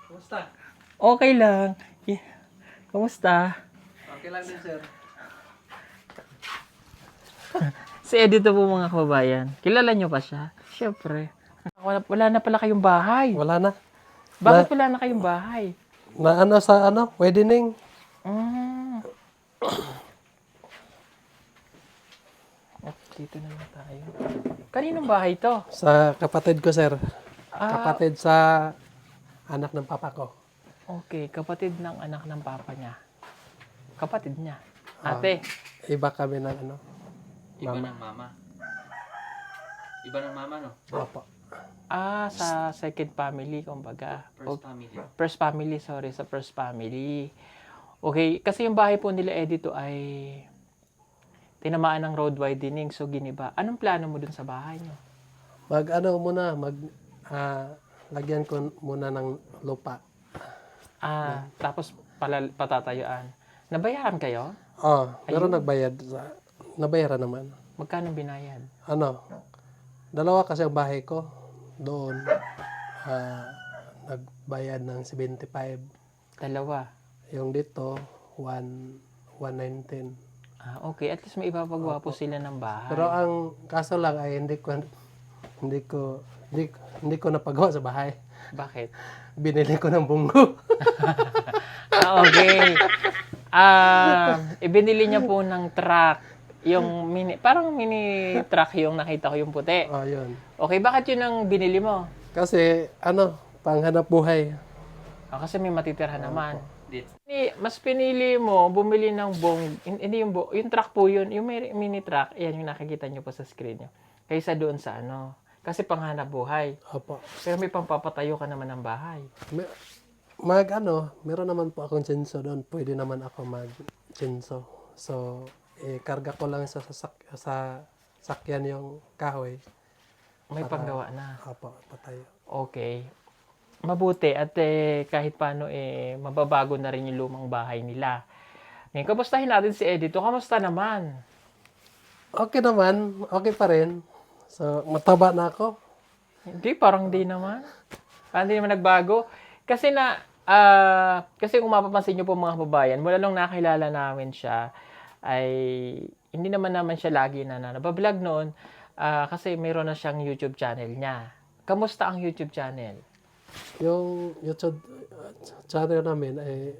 Kumusta? Okay lang. Kumusta? Okay lang din, sir. Si Edito po mga kababayan. Kilala nyo pa siya? Siyempre. Wala na pala kayong bahay. Wala na. Bakit wala na kayong bahay? Na ano sa ano, wedding. Mm. Dito na lang tayo. Kaninong bahay to? Sa kapatid ko, sir. Ah, Kapatid sa anak ng papa ko. okay. Kapatid ng anak ng papa niya. Kapatid niya. Ate. Iba kami ng ano. Iba ng mama. Iba ng mama, no? Opo. Sa second family, kumbaga. First family. First family, sorry. Sa first family. Okay. Kasi yung bahay po nila Edito ay tinamaan ng road widening. So, giniba. Anong plano mo dun sa bahay niyo? Lagyan ko muna ng lupa. Tapos patatayuan. Nabayaran kayo? Pero nabayaran naman. Magkano binayad? Ano, dalawa kasi ang bahay ko. Doon, nagbayad ng 75. Dalawa. Yung dito, 119. Okay. At least may ipapagawa po sila ng bahay. Pero ang kaso lang ay hindi ko napagawa sa bahay. Bakit? Binili ko ng bunggo. Okay. Ibinili niya po ng truck. Yung parang mini truck yung nakita ko yung puti. Yun. Okay, bakit yun ang binili mo? Kasi, panghanap buhay. Kasi may matitirhan naman. Dito. Mas pinili mo bumili ng hindi yung truck po yun, yung mini truck, yan yung nakikita niyo po sa screen niyo. Kaysa doon sa kasi panghanap buhay. Opo. Pero may pangpapatayo ka naman ng bahay. Meron naman po akong chinso doon. Pwede naman ako mag-chinso. So, karga ko lang sa sakyan yung kahoy. May panggawa na. Opo, patayo. Okay. Mabuti at kahit paano mababago na rin yung lumang bahay nila. Ngayon, kamustahin natin si Edito. Kamusta naman? Okay naman. Okay pa rin. So, mataba na ako. Hindi, parang di naman. Parang di naman nagbago. Kasi kasi kung mapapansin nyo po mga kababayan, mula nung nakilala namin siya, ay hindi naman siya lagi na nabablog noon kasi mayroon na siyang YouTube channel niya. Kamusta ang YouTube channel? Yung YouTube channel namin ay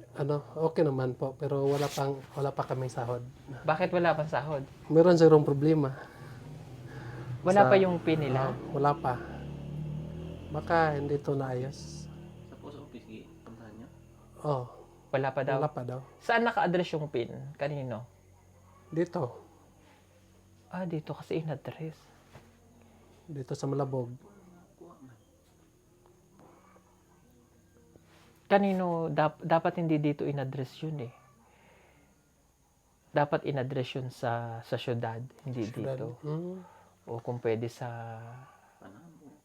okay naman po, pero wala pa kaming sahod. Bakit wala pang sahod? Meron sigurong problema. Wala pa yung pin nila? Wala pa. Baka hindi ito naayos. Sa post office, puntahan niyo? Wala pa daw? Wala pa daw. Saan naka-address yung pin? Kanino? Dito. Dito kasi in-address. Dito sa Malabog. Kanino? Dapat hindi dito in-address yun eh. Dapat in-address yun sa syudad, hindi dito. O kung pwede sa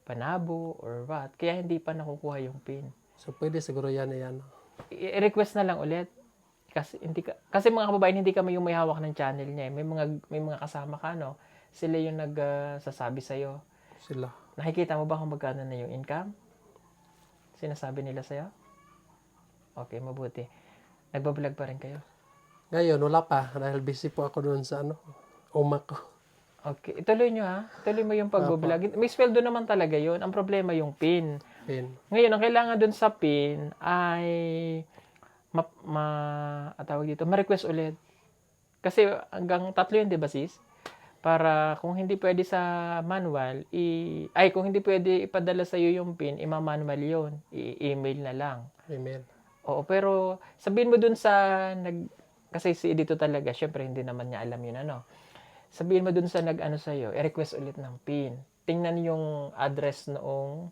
Panabo or what. Kaya hindi pa nakukuha yung pin. So, pwede siguro yan. I-request na lang ulit. Kasi mga kababayan, hindi kami yung may hawak ng channel niya. May mga kasama ka, no? Sila yung nagsasabi sa'yo. Sila. Nakikita mo ba kung magkano na yung income? Sinasabi nila sa'yo? Okay, mabuti. Nagbablog pa rin kayo? Ngayon, wala pa. Dahil busy po ako doon sa uma ko. Okay. Ituloy nyo ha. Ituloy mo yung pagbablog. May sweldo naman talaga yun. Ang problema yung PIN. Ngayon, ang kailangan dun sa PIN ay ma-request ulit. Kasi hanggang 3 yun, di ba sis? Para kung hindi pwede sa manual, kung hindi pwede ipadala sa iyo yung PIN, ima-manual yun. I-email na lang. Email. Oo, pero sabihin mo dun kasi si Edito talaga, syempre hindi naman niya alam yun Sabihin mo dun sa sa'yo, i-request ulit ng PIN. Tingnan yung address noong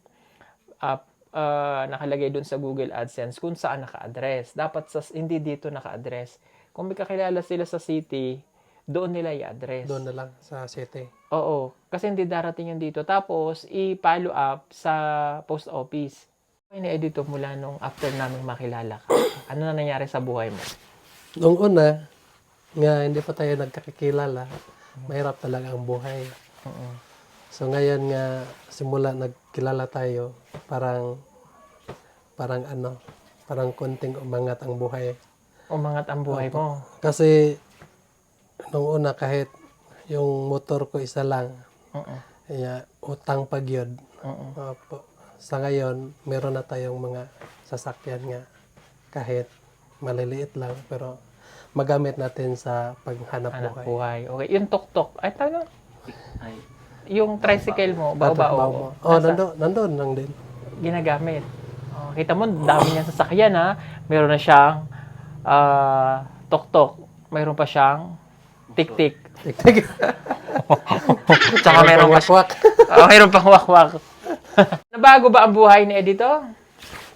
nakalagay dun sa Google AdSense kung saan naka-address. Dapat hindi dito naka-address. Kung may kakilala sila sa city, doon nila i-address. Doon na lang sa city. Oo, kasi hindi darating yun dito. Tapos, i-follow up sa post office. Ini-edito mula nung after namin makilala ka. Ano na nangyari sa buhay mo? Noong una, nga hindi pa tayo nagkakilala, mahirap talaga ang buhay. So ngayon nga simula nagkilala tayo, parang konting umangat ang buhay. Umangat ang buhay mo. Kasi nung una kahit yung motor ko isa lang, Oo. utang pag yun. Oo. Opo. Sa ngayon, meron na tayong mga sasakyan nga kahit maliliit lang pero magamit natin sa paghanap Anak buhay. buhay. Okay. Yung tok-tok. Ay, tawag na. Ay, Yung tricycle mo, Bao bao-bao. mo. Oh, nandun lang din. Ginagamit. Oh, kita mo, dami niyang sasakyan ha. Meron na siyang tok-tok. Meron pa siyang tik-tik. Tik-tik. Tsaka meron pa wakwak. meron pang wakwak. Nabago ba ang buhay ni Edito?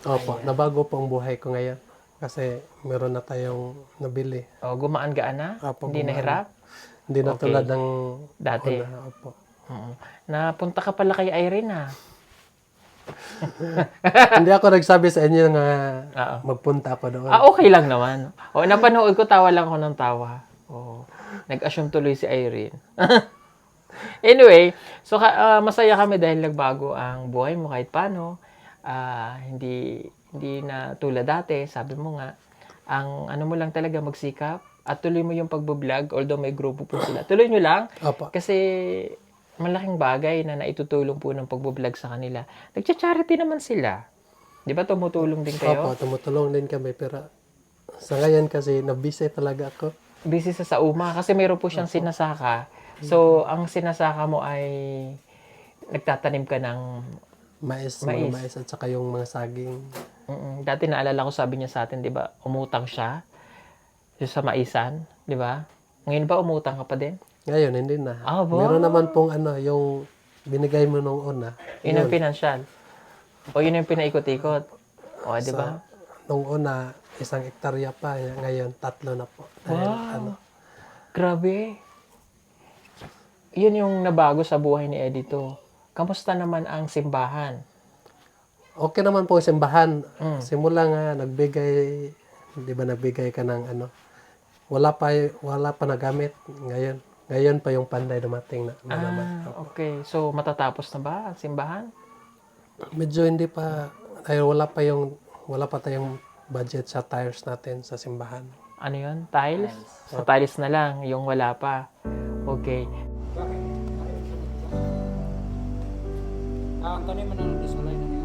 Opo, nabago po ang buhay ko ngayon. Kasi meron na tayong nabili. Oh, gumaan gaan na? Opo, Hindi gumaan. nahirap? Hindi na Okay. tulad ng Dati. una. Opo. Oo. Napunta ka pala kay Irene ha. Hindi ako nagsabi sa inyo nga Oo. magpunta ako doon. Okay lang naman. O, napanood ko, tawa lang ako ng tawa. Oh, nag-assume tuloy si Irene. Anyway, so masaya kami dahil nagbago ang buhay mo kahit paano. Hindi na tulad dati, sabi mo nga, ang ano mo lang talaga magsikap at tuloy mo yung pagbo-vlog, although may grupo po sila. Tuloy nyo lang Opo. kasi malaking bagay na naitutulong po ng pagbo-vlog sa kanila. Nagcha-charity naman sila. 'Di ba tumutulong din kayo? Opo, tumutulong din kami pero sa ngayon kasi nabisi talaga ako. Busy sa Sauma kasi mayroon po siyang sinasaka. So, ang sinasaka mo ay nagtatanim ka ng Mais, Mais. mga mais at saka yung mga saging. Dati naalala ko sabi niya sa atin, 'di ba? Umutang siya yung sa maisan, 'di ba? Ngayon ba umutang ka pa din? Ngayon, hindi na. Ah, ba? Meron naman pong yung binigay mo nung una. Yun ang financial. O yun yung pinaikot-ikot. O, 'di ba? Nung una, 1 hektarya pa. Ngayon, 3 na po. Dahil, Wow. Grabe. Yun yung nabago sa buhay ni Edito. Kamusta naman ang simbahan? okay naman po yung simbahan. Mm. Simula nga, di ba nagbigay ka ng wala pa nagamit. Ngayon pa yung panday dumating na naman. Okay. So, matatapos na ba ang simbahan? Medyo hindi pa, dahil wala pa tayong budget sa tires natin sa simbahan. Ano yun? Tiles? Sa tiles na lang, yung wala pa. Okay. ang kanina man ang disulay na niya.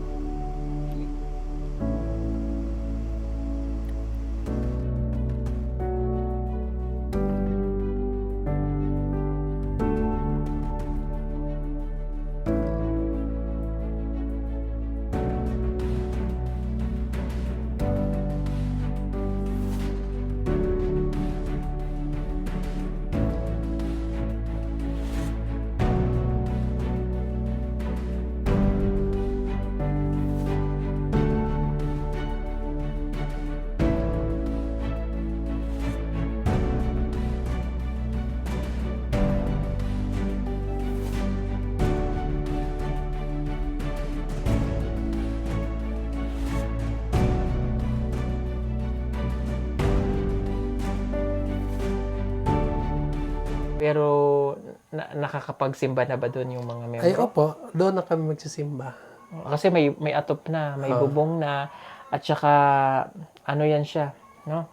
Pero, nakakapagsimba na ba doon yung mga Ay, member? opo, doon na kami magsisimba. Kasi may atop na, may bubong na, at saka, ano yan siya, no?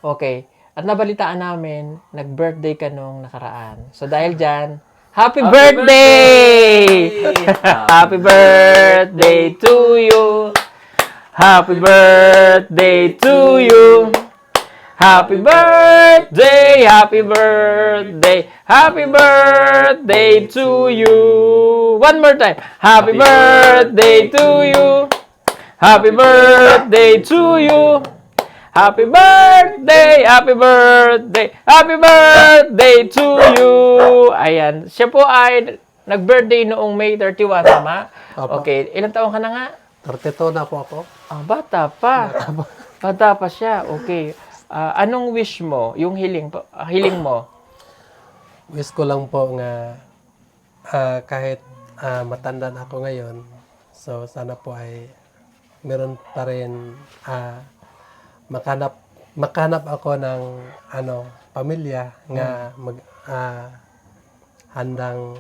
Okay. At nabalitaan namin, nag-birthday ka nung nakaraan. So, dahil dyan, Happy birthday! Happy birthday to you! Happy birthday to you! Happy birthday! Happy birthday! Happy birthday to you! One more time! Happy birthday to you! Happy birthday to you! Happy birthday! Happy birthday! Happy birthday to you! Ayan. Siya po ay nag-birthday noong May 31, tama? Opo. Okay. Ilang taon ka na nga? 32 na po ako. Ah, bata pa. Bata pa siya. Okay. Anong wish mo? Yung hiling mo? Wish ko lang po nga kahit matanda na ako ngayon, so sana po ay meron pa rin makanap ako ng pamilya nga handang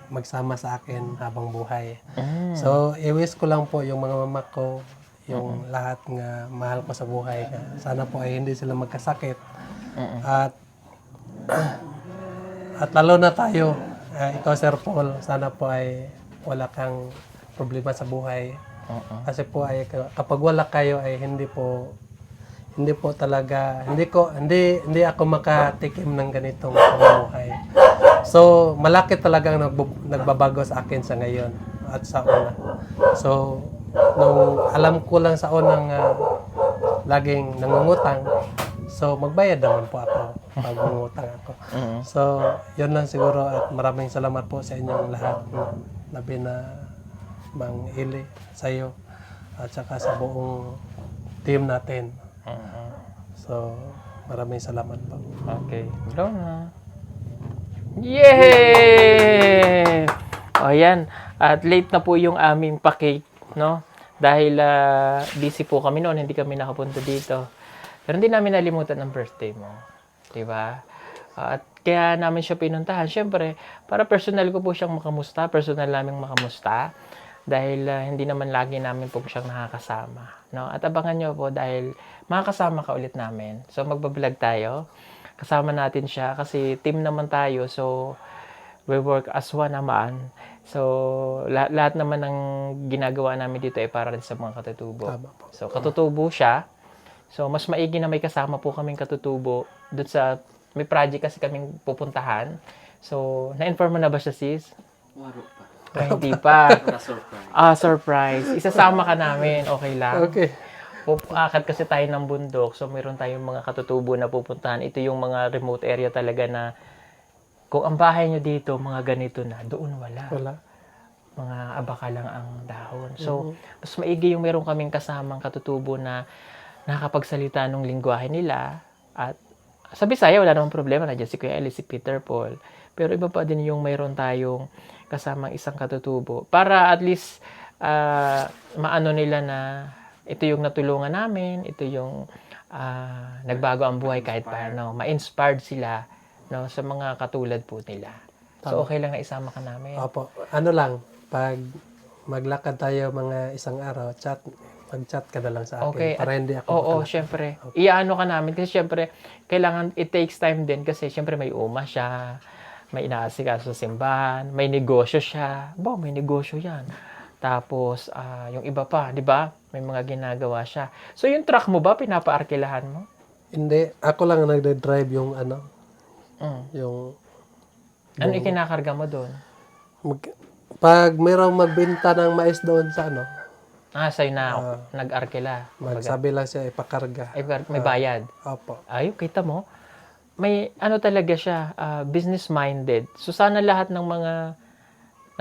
magsama sa akin habang buhay. Mm. So, i-wish ko lang po yung mga mama ko, yung lahat nga mahal ko sa buhay. Sana po ay hindi sila magkasakit. At lalo na tayo, ikaw Sir Paul, sana po ay wala kang problema sa buhay. Kasi po ay kapag wala kayo ay hindi po talaga hindi ako makatikim ng ganitong pamumuhay. So malaki talagang nagbabago sa akin sa ngayon at sa una. So nung alam ko lang sa unang laging nangungutang, so magbayad naman po ako pag nangungutang ako. So yun lang siguro at maraming salamat po sa inyong lahat, labi na Mang Ili, sa iyo at saka sa buong team natin. So, maraming salamat po. Okay. Blow na. Yay! O yan. At late na po yung aming pa-cake, no? Dahil busy po kami noon, hindi kami nakapunta dito. Pero hindi namin nalimutan ang birthday mo. Diba? At kaya namin siya pinuntahan. Siyempre, para personal ko po siyang makamusta. Personal namin makamusta. Dahil hindi naman lagi namin po siyang nakakasama. No? At abangan nyo po dahil makakasama ka ulit namin. So magbablog tayo. Kasama natin siya kasi team naman tayo. So we work as one naman. So lahat naman ng ginagawa namin dito ay para rin sa mga katutubo. Tama po. So katutubo siya. So mas maigi na may kasama po kaming katutubo. Doon sa may project kasi kaming pupuntahan. So na-inform mo na ba siya, sis? Waro pa. Ay, hindi pa. Na-surprise. Surprise. Isasama ka namin. Okay lang. Okay. Akit kasi tayo ng bundok. So, meron tayong mga katutubo na pupuntahan. Ito yung mga remote area talaga na kung ang bahay nyo dito, mga ganito na, doon wala. Wala. Mga abaka lang ang dahon. So, mas maigi yung meron kaming kasamang katutubo na nakakapagsalita ng lingwahe nila. At sa Bisaya, wala namang problema. Nandiyan si Kuya Eli, si Peter Paul. Pero iba pa din yung mayroon tayong kasamang isang katutubo. Para at least maano nila na ito yung natulungan namin, ito yung nagbago ang buhay kahit paano. Ma-inspired sila, no, sa mga katulad po nila. So okay lang na isama ka namin. Opo. Ano lang, pag maglakad tayo mga isang araw, mag-chat ka na lang sa akin. Okay. Para hindi ako Oo, makalakad. syempre. Iyaano ka namin kasi syempre kailangan it takes time din kasi syempre may uma siya, may inaasikaso sa simbahan, may negosyo siya. May negosyo 'yan. Tapos yung iba pa, 'di ba? May mga ginagawa siya. So yung truck mo ba pinapaarkilahan mo? Hindi. Ako lang ang nagde-drive yung yung Ano ikinakarga mo doon? pag mayroong magbenta ng mais doon sa Sa'yo na nag-arkila. magsabi lang siya ipakarga. Ay, may bayad. Opo. Ay, kita mo. May ano talaga siya, business-minded. So sana lahat ng mga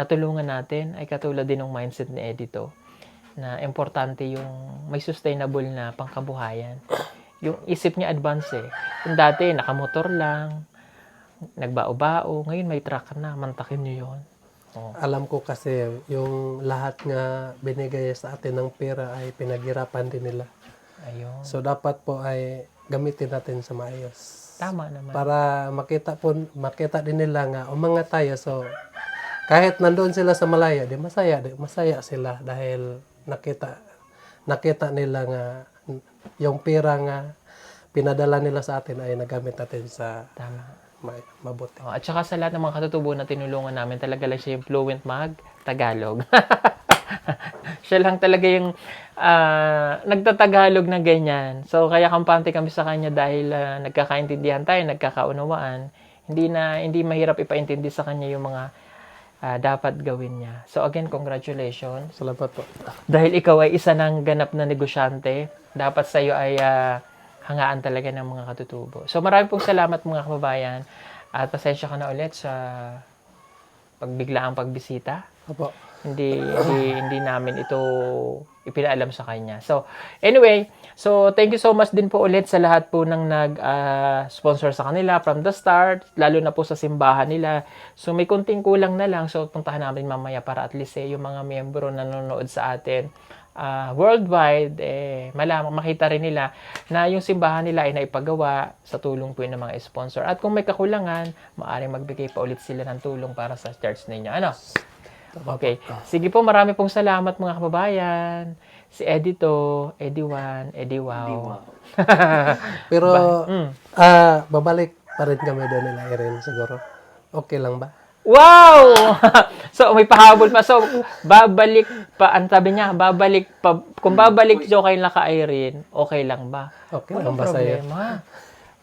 natulungan natin ay katulad din ng mindset ni Edito na importante yung may sustainable na pangkabuhayan. Yung isip niya advance eh. Kung dati nakamotor lang, nagbao-bao, ngayon may truck na, mantakin niyo yun. Alam ko kasi yung lahat nga binigay sa atin ng pera ay pinaghirapan din nila. Ayun. So dapat po ay gamitin natin sa maayos. Tama naman. Para makita din nila nga umanga tayo. So kahit nandoon sila sa malaya, masaya sila dahil nakita nila nga yung pera nga pinadala nila sa atin ay nagamit natin sa Tama. mabuti. At saka sa lahat ng mga katutubo na tinulungan namin, talaga lang siya yung fluent mag-Tagalog. Siya lang talaga yung nagtatagalog na ganyan. So, kaya kampante kami sa kanya dahil nagkakaintindihan tayo, nagkakaunawaan. Hindi mahirap ipaintindi sa kanya yung mga dapat gawin niya. So, again, congratulations. Salamat po. Dahil ikaw ay isa ng ganap na negosyante, dapat sa'yo ay hangaan talaga ng mga katutubo. So marami pong salamat mga kababayan at pasensya ka na ulit sa pagbiglaang pagbisita. Opo. Hindi namin ito ipinaalam sa kanya. So anyway, so thank you so much din po ulit sa lahat po ng nag-sponsor sa kanila from the start, lalo na po sa simbahan nila. So may kunting kulang na lang, so puntahan namin mamaya para at least yung mga miyembro na nanonood sa atin worldwide, makita rin nila na yung simbahan nila ay naipagawa sa tulong po yun ng mga sponsor. At kung may kakulangan, maaaring magbigay pa ulit sila ng tulong para sa church ninyo. Ano? Okay. Sige po, marami pong salamat mga kababayan. Si Edito, Ediwan, Ediwaw. Pero, babalik pa rin kami doon nila Irene siguro. Okay lang ba? Wow! So, may pahabol pa. So, babalik pa. Ang sabi niya, babalik pa. Kung babalik siya kayo naka Irene, okay lang ba? Okay Walang lang ba sa'yo? problema.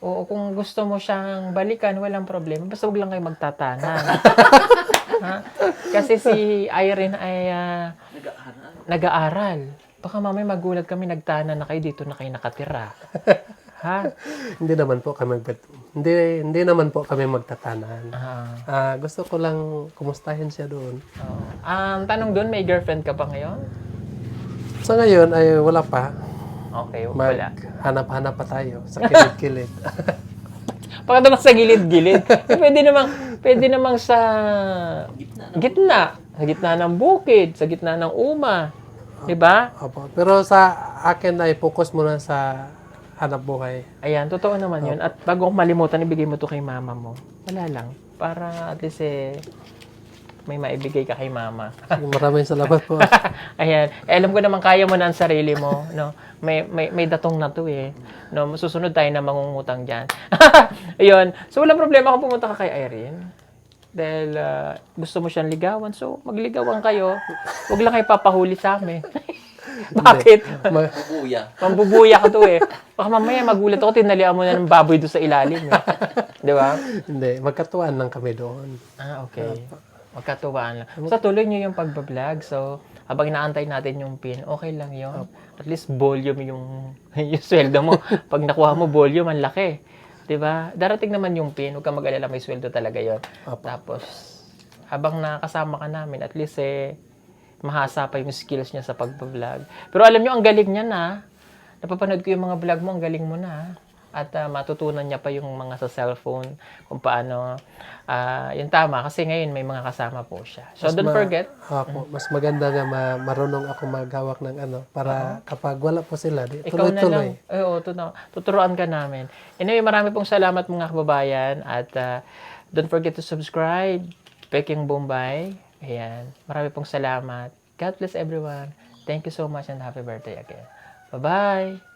Oo, kung gusto mo siyang balikan, walang problema. Basta huwag lang kayo magtatanan. Ha? Kasi si Irene ay nag-aaral. Baka mamaya magulat kami, nagtanan na kayo, dito na kayo nakatira. Ha? Hindi naman po kami magtatanan. Gusto ko lang kumustahin siya doon. Ang tanong doon, may girlfriend ka pa ngayon? Sa ngayon ay wala pa. Okay, wala. Hanap-hanap pa tayo sa kilid-kilid. Baka naman sa gilid-gilid. Pwede namang sa gitna. Sa gitna ng bukid, sa gitna ng uma. Diba? Opo. Pero sa akin ay focus muna sa hanap buhay. Ayan, totoo naman yun. At bago kong malimutan, ibigay mo to kay mama mo. Wala lang. Para at least may maibigay ka kay mama. Maraming salamat po. Ayan. Alam ko naman kaya mo na ang sarili mo. No? May datong na to eh. No? Susunod tayo na mangungutang dyan. Ayun. So, walang problema kung pumunta ka kay Irene. Dahil gusto mo siyang ligawan. So, magligawan kayo. Huwag lang kayo papahuli sa amin. Bakit? Bubuya. Mambubuya ka to eh. Baka mamaya magulat ako, tinalian mo na ng baboy doon sa ilalim. Eh. Di ba? Hindi, magkatuwaan lang kami doon. Okay. Magkatuwaan lang. So, tuloy nyo yung pagbablog. So, habang inaantay natin yung pin, okay lang yun. At least volume yung sweldo mo. Pag nakuha mo volume, ang laki. Di ba? Darating naman yung pin. Huwag kang mag-alala, may sweldo talaga yun. Tapos, habang nakasama ka namin, at least mahasa pa yung skills niya sa pagbablog. Pero alam nyo, ang galing niya na. Napapanood ko yung mga vlog mo, ang galing mo na. At matutunan niya pa yung mga sa cellphone kung paano. Yung tama, kasi ngayon may mga kasama po siya. So, don't forget. Mas maganda nga marunong ako maghawak ng para kapag wala po sila, Ikaw na lang. tuloy-tuloy. Tuturuan ka namin. Anyway, marami pong salamat mga kababayan. At don't forget to subscribe. Peking Bombay. Ayan. Marami pong salamat. God bless everyone. Thank you so much and happy birthday again. Bye-bye!